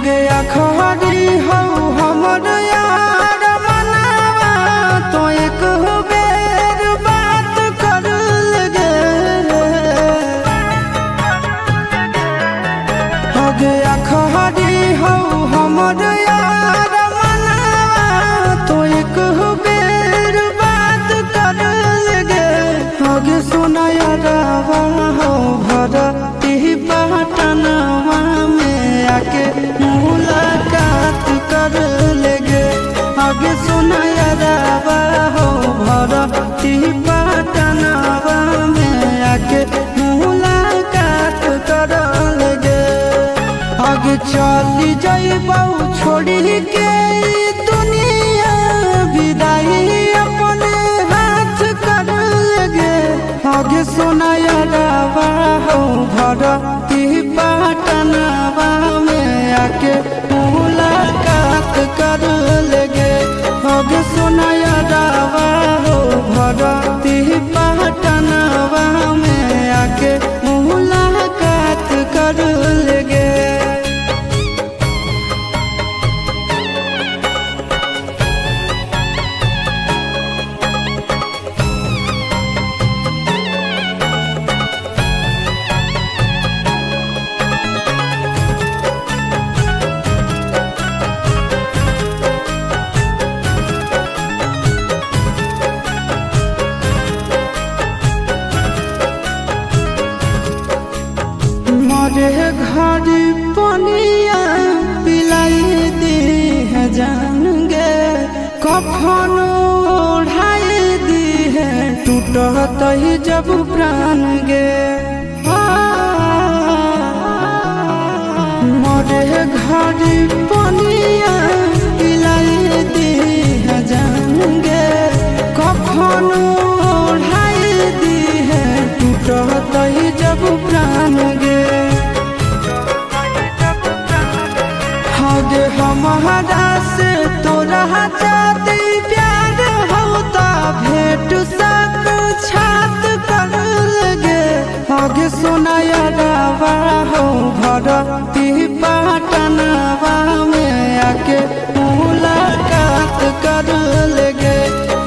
हगे अखबारी हो हमर यार मनावा तो एक बेर बात कर लगे। हगे अखबारी हो हमर यार मनावा तो एक बेर बात कर लगे। हगे सोना यारवा हो भरती पटनवा में आके मुलाकात कर लेगे। आगे सुना यारवा हो भरती पटनवा में आके मुलाकात कर लेगे। आगे चली जाइबौ छोड़ी के दुनिया विदाई अपने हाथ कर लेगे। आगे सुना यारवा हो भरती पटनवा में आके मुलाकात कर लेगे। आगे सुना यारवा हो भरती पटनवा में आके मुलाकात कर लेगे। मरे घर पनिया पिलाई दी है जान गे। कफन ओढ़ाई दी है टूटत ही जब प्राण गे। मरे घर पनिया पिलाई दी है जान गे। कफन ओढ़ाई दी है टूटत ही जब प्राण गे। हगे हमारा से तोरा जाती प्यार होता भेंट साक्षात कर लगे। हगे सोना यारवा हो भरती पटनवा में आके मुलाकात कर लेगे।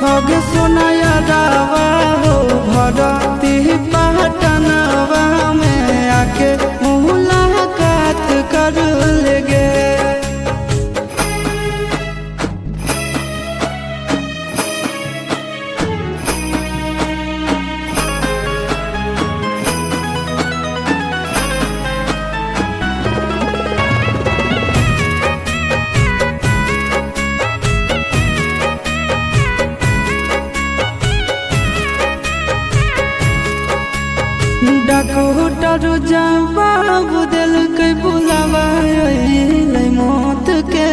हगे सोना यारवा हो भरती पटनवा में आके मुलाकात कर लेगे। डॉक्टर जवाब दिल के बुलावा अइलै मौत के।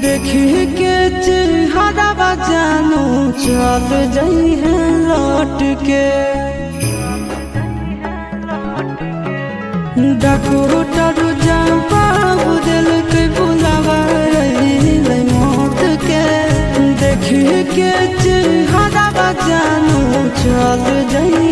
देखी के चेहरा जानू चल जाई है लौट के। डॉक्टर जवाब दिल के बुलावा अइलै मौत के। देखी के चेहरा जानू चल जाई